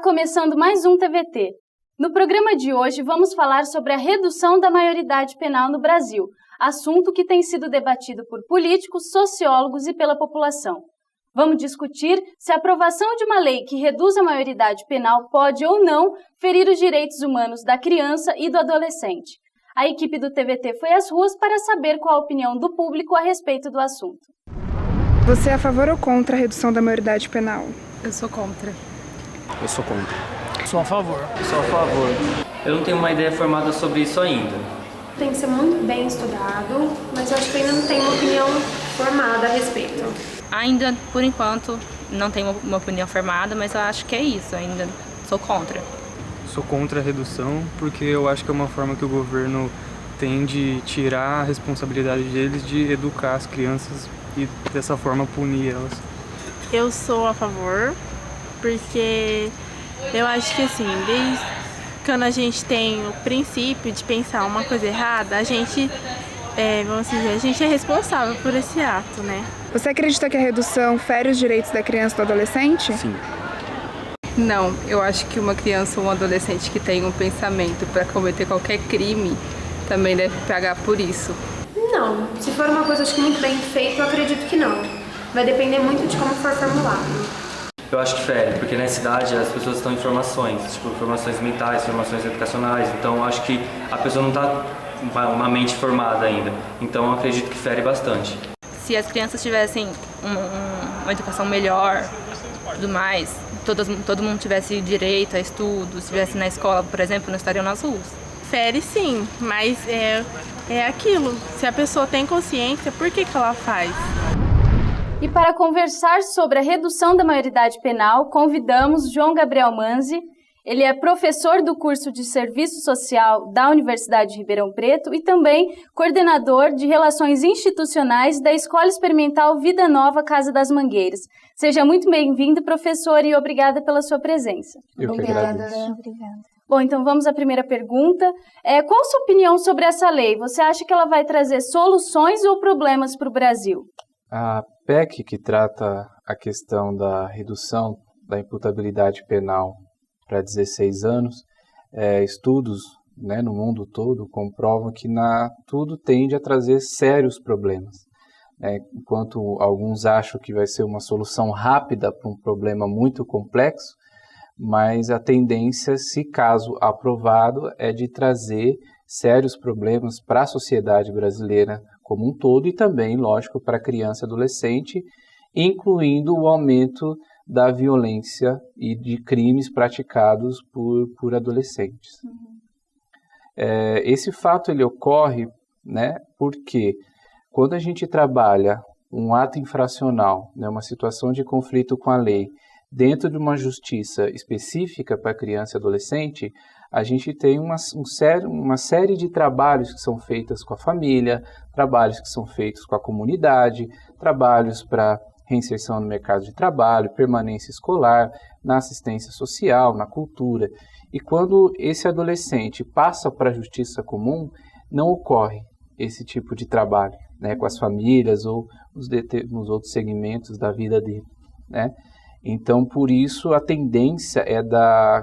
Está começando mais um TVT. No programa de hoje vamos falar sobre a redução da maioridade penal no Brasil, assunto que tem sido debatido por políticos, sociólogos e pela população. Vamos discutir se a aprovação de uma lei que reduz a maioridade penal pode ou não ferir os direitos humanos da criança e do adolescente. A equipe do TVT foi às ruas para saber qual a opinião do público a respeito do assunto. Você é a favor ou contra a redução da maioridade penal? Eu sou contra. Eu sou contra. Sou a favor. Sou a favor. Eu não tenho uma ideia formada sobre isso ainda. Tem que ser muito bem estudado, mas eu acho que ainda não tenho uma opinião formada a respeito. Ainda, por enquanto, não tenho uma opinião formada, mas eu acho que é isso, ainda sou contra. Sou contra a redução porque eu acho que é uma forma que o governo tem de tirar a responsabilidade deles de educar as crianças e dessa forma punir elas. Eu sou a favor, porque eu acho que assim, desde quando a gente tem o princípio de pensar uma coisa errada, a gente é responsável por esse ato, né? Você acredita que a redução fere os direitos da criança e do adolescente? Sim. Não, eu acho que uma criança ou um adolescente que tem um pensamento para cometer qualquer crime também deve pagar por isso. Não, se for uma coisa acho que muito bem feita, eu acredito que não. Vai depender muito de como for formulado. Eu acho que fere, porque na cidade as pessoas estão em formações, tipo formações mentais, formações educacionais, então eu acho que a pessoa não está uma mente formada ainda, então eu acredito que fere bastante. Se as crianças tivessem uma educação melhor, tudo mais, todo mundo tivesse direito a estudo, se estivesse na escola, por exemplo, não estariam nas ruas. Fere sim, mas é aquilo, se a pessoa tem consciência, por que ela faz? E para conversar sobre a redução da maioridade penal, convidamos João Gabriel Manzi. Ele é professor do curso de Serviço Social da Universidade de Ribeirão Preto e também coordenador de Relações Institucionais da Escola Experimental Vida Nova Casa das Mangueiras. Seja muito bem-vindo, professor, e obrigada pela sua presença. Obrigada. Bom, então vamos à primeira pergunta. Qual a sua opinião sobre essa lei? Você acha que ela vai trazer soluções ou problemas para o Brasil? A PEC, que trata a questão da redução da imputabilidade penal para 16 anos, estudos, né, no mundo todo comprovam que tudo tende a trazer sérios problemas. Enquanto alguns acham que vai ser uma solução rápida para um problema muito complexo, mas a tendência, se caso aprovado, é de trazer sérios problemas para a sociedade brasileira como um todo e também, lógico, para a criança e adolescente, incluindo o aumento da violência e de crimes praticados por adolescentes. Esse fato ele ocorre, né, porque quando a gente trabalha um ato infracional, né, uma situação de conflito com a lei, dentro de uma justiça específica para criança e adolescente, a gente tem uma série de trabalhos que são feitos com a família, trabalhos que são feitos com a comunidade, trabalhos para reinserção no mercado de trabalho, permanência escolar, na assistência social, na cultura. E quando esse adolescente passa para a justiça comum, não ocorre esse tipo de trabalho, né, com as famílias ou nos outros segmentos da vida dele, né? Então, por isso, a tendência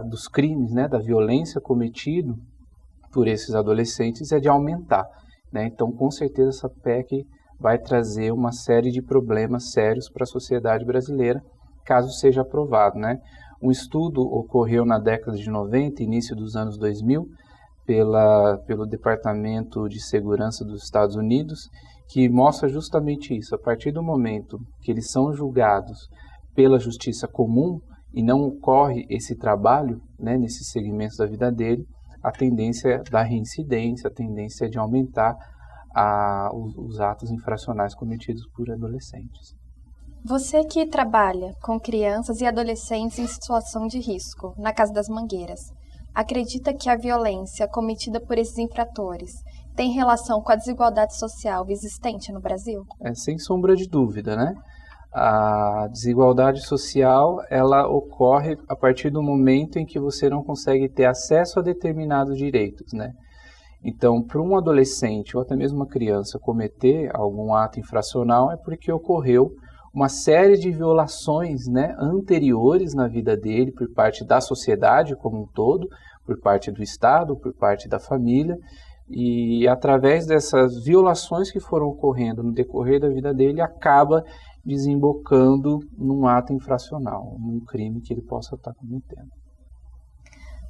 dos crimes, né, da violência cometido por esses adolescentes é de aumentar, né? Então, com certeza, essa PEC vai trazer uma série de problemas sérios para a sociedade brasileira, caso seja aprovado, né? Um estudo ocorreu na década de 90, início dos anos 2000, pelo Departamento de Segurança dos Estados Unidos, que mostra justamente isso. A partir do momento que eles são julgados pela justiça comum e não ocorre esse trabalho, né, nesses segmentos da vida dele, a tendência da reincidência, a tendência de aumentar os atos infracionais cometidos por adolescentes. Você que trabalha com crianças e adolescentes em situação de risco, na Casa das Mangueiras, acredita que a violência cometida por esses infratores tem relação com a desigualdade social existente no Brasil? Sem sombra de dúvida, né? A desigualdade social, ela ocorre a partir do momento em que você não consegue ter acesso a determinados direitos, né? Então, para um adolescente ou até mesmo uma criança cometer algum ato infracional é porque ocorreu uma série de violações, né, anteriores na vida dele por parte da sociedade como um todo, por parte do Estado, por parte da família, e através dessas violações que foram ocorrendo no decorrer da vida dele, acaba desembocando num ato infracional, num crime que ele possa estar cometendo.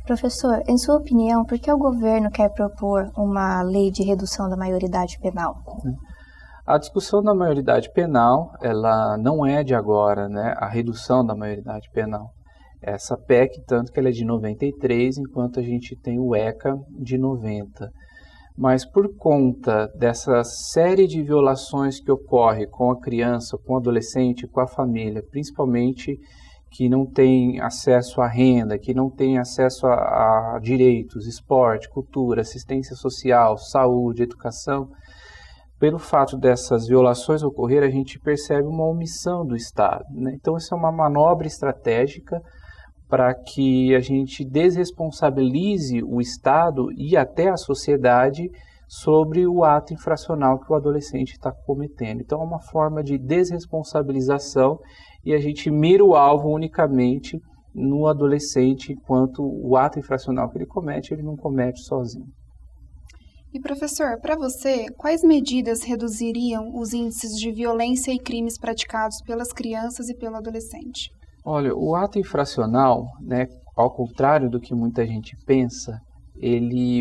Professor, em sua opinião, por que o governo quer propor uma lei de redução da maioridade penal? A discussão da maioridade penal, ela não é de agora, né? A redução da maioridade penal. Essa PEC, tanto que ela é de 93, enquanto a gente tem o ECA de 90. Mas por conta dessa série de violações que ocorre com a criança, com o adolescente, com a família, principalmente que não tem acesso à renda, que não tem acesso a direitos, esporte, cultura, assistência social, saúde, educação, pelo fato dessas violações ocorrer, a gente percebe uma omissão do Estado, né? Então, isso é uma manobra estratégica para que a gente desresponsabilize o Estado e até a sociedade sobre o ato infracional que o adolescente está cometendo. Então, é uma forma de desresponsabilização e a gente mira o alvo unicamente no adolescente, enquanto o ato infracional que ele não comete sozinho. E professor, para você, quais medidas reduziriam os índices de violência e crimes praticados pelas crianças e pelo adolescente? Olha, o ato infracional, né, ao contrário do que muita gente pensa,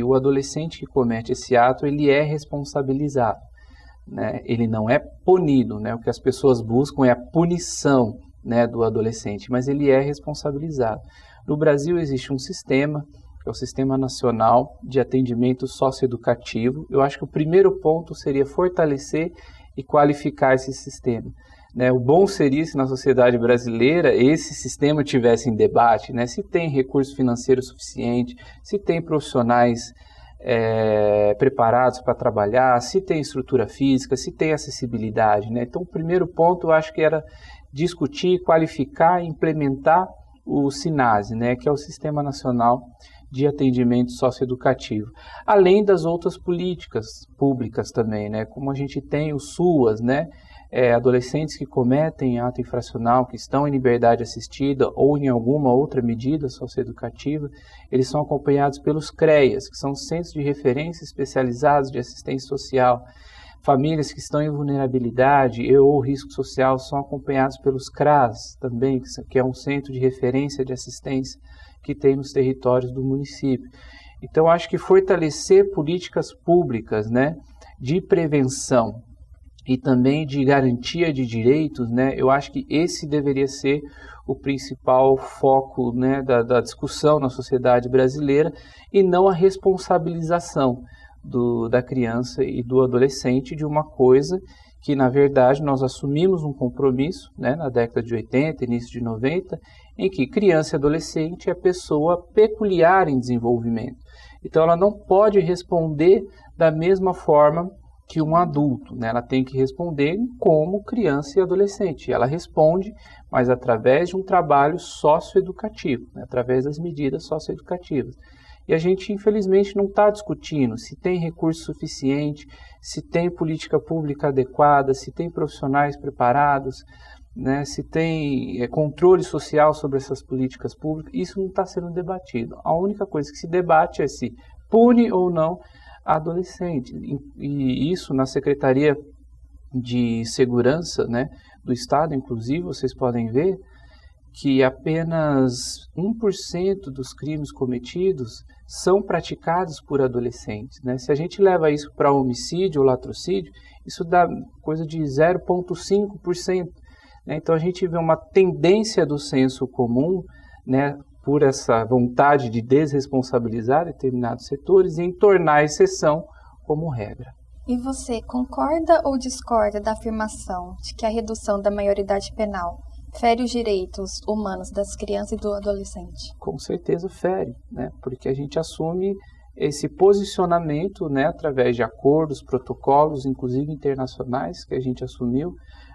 o adolescente que comete esse ato, ele é responsabilizado, né? Ele não é punido, né? O que as pessoas buscam é a punição, né, do adolescente, mas ele é responsabilizado. No Brasil existe um sistema, que é o Sistema Nacional de Atendimento Socioeducativo. Eu acho que o primeiro ponto seria fortalecer e qualificar esse sistema, né? O bom seria se na sociedade brasileira esse sistema tivesse em debate, né? Se tem recurso financeiro suficiente, se tem profissionais preparados para trabalhar, se tem estrutura física, se tem acessibilidade, né? Então, o primeiro ponto eu acho que era discutir, qualificar e implementar o SINASE, né? Que é o Sistema Nacional de Atendimento Socioeducativo, além das outras políticas públicas também, né? Como a gente tem o SUAS, né? Adolescentes que cometem ato infracional, que estão em liberdade assistida ou em alguma outra medida socioeducativa, eles são acompanhados pelos CREAS, que são Centros de Referência Especializados de Assistência Social. Famílias que estão em vulnerabilidade ou risco social são acompanhados pelos CRAS também, que é um Centro de Referência de Assistência que tem nos territórios do município. Então, acho que fortalecer políticas públicas, né, de prevenção e também de garantia de direitos, né, eu acho que esse deveria ser o principal foco, né, da discussão na sociedade brasileira e não a responsabilização da criança e do adolescente de uma coisa que, na verdade, nós assumimos um compromisso, né, na década de 80, início de 90, em que criança e adolescente é pessoa peculiar em desenvolvimento. Então, ela não pode responder da mesma forma que um adulto, né? Ela tem que responder como criança e adolescente. Ela responde, mas através de um trabalho socioeducativo, né? Através das medidas socioeducativas. E a gente, infelizmente, não está discutindo se tem recurso suficiente, se tem política pública adequada, se tem profissionais preparados, né? Se tem controle social sobre essas políticas públicas. Isso não está sendo debatido. A única coisa que se debate é se pune ou não adolescente, e isso na Secretaria de Segurança, né, do Estado, inclusive, vocês podem ver que apenas 1% dos crimes cometidos são praticados por adolescentes, né? Se a gente leva isso para homicídio ou latrocídio, isso dá coisa de 0,5%, né? Então a gente vê uma tendência do senso comum, né, por essa vontade de desresponsabilizar determinados setores e em tornar a exceção como regra. E você concorda ou discorda da afirmação de que a redução da maioridade penal fere os direitos humanos das crianças e do adolescente? Com certeza fere, né? Porque a gente assume esse posicionamento, né, através de acordos, protocolos, inclusive internacionais, que a gente assumiu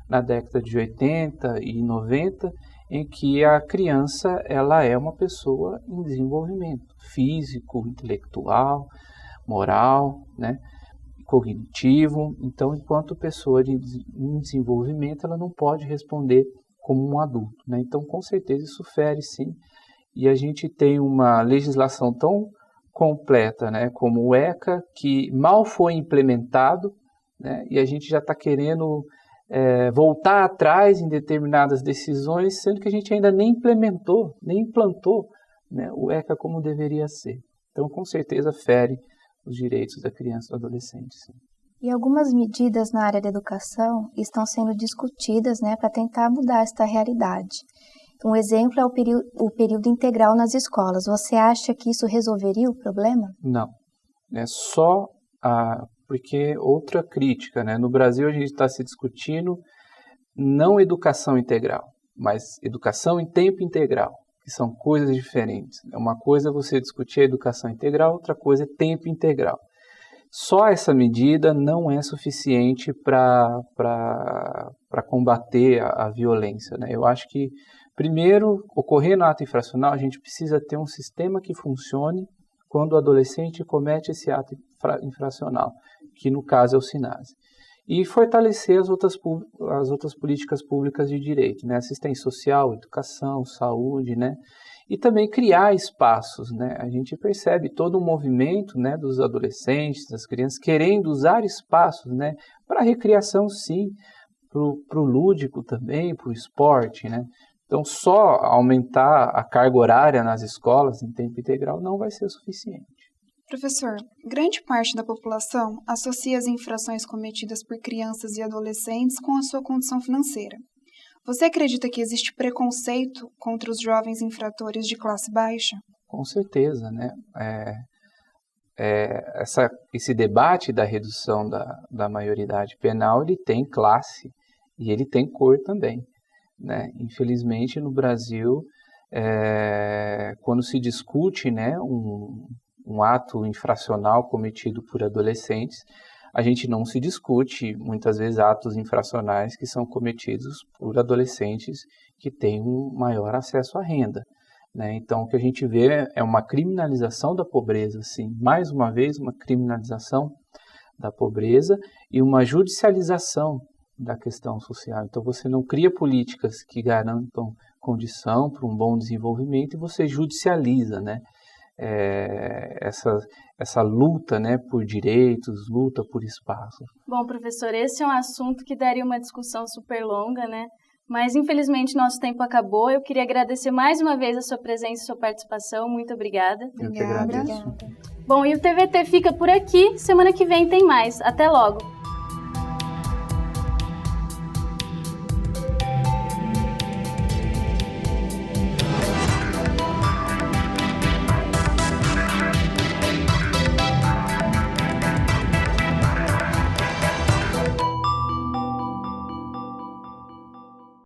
na década de 80 e 90, em que a criança ela é uma pessoa em desenvolvimento físico, intelectual, moral, né? cognitivo. Então, enquanto pessoa em desenvolvimento, ela não pode responder como um adulto, né? Então, com certeza, isso fere sim. E a gente tem uma legislação tão completa, né, como o ECA, que mal foi implementado, né, e a gente já está querendo voltar atrás em determinadas decisões, sendo que a gente ainda nem implantou, né, o ECA como deveria ser. Então, com certeza, fere os direitos da criança e do adolescente. Sim. E algumas medidas na área da educação estão sendo discutidas, né, para tentar mudar esta realidade. Um exemplo é o período integral nas escolas. Você acha que isso resolveria o problema? Não. É só porque outra crítica, né? No Brasil a gente está se discutindo não educação integral, mas educação em tempo integral, que são coisas diferentes. Uma coisa é você discutir a educação integral, outra coisa é tempo integral. Só essa medida não é suficiente para combater a violência, né? Eu acho que, primeiro, ocorrendo ato infracional, a gente precisa ter um sistema que funcione quando o adolescente comete esse ato infracional, que no caso é o SINASE. E fortalecer as outras políticas públicas de direito, né? Assistência social, educação, saúde, né? E também criar espaços, né? A gente percebe todo um movimento, né, dos adolescentes, das crianças, querendo usar espaços, né, para recreação, sim, para o lúdico também, para o esporte, né? Então, só aumentar a carga horária nas escolas em tempo integral não vai ser o suficiente. Professor, grande parte da população associa as infrações cometidas por crianças e adolescentes com a sua condição financeira. Você acredita que existe preconceito contra os jovens infratores de classe baixa? Com certeza, né? Esse debate da redução da maioridade penal, ele tem classe e ele tem cor também, né? Infelizmente, no Brasil, quando se discute, né, um ato infracional cometido por adolescentes, a gente não se discute, muitas vezes, atos infracionais que são cometidos por adolescentes que têm um maior acesso à renda, né? Então, o que a gente vê é uma criminalização da pobreza, sim, mais uma vez, uma criminalização da pobreza e uma judicialização da questão social. Então, você não cria políticas que garantam condição para um bom desenvolvimento e você judicializa, né? Essa luta, né, por direitos, luta por espaço. Bom, professor, esse é um assunto que daria uma discussão super longa, né? Mas, infelizmente, nosso tempo acabou. Eu queria agradecer mais uma vez a sua presença e sua participação. Muito obrigada. Eu que agradeço. Bom, e o TVT fica por aqui. Semana que vem tem mais. Até logo.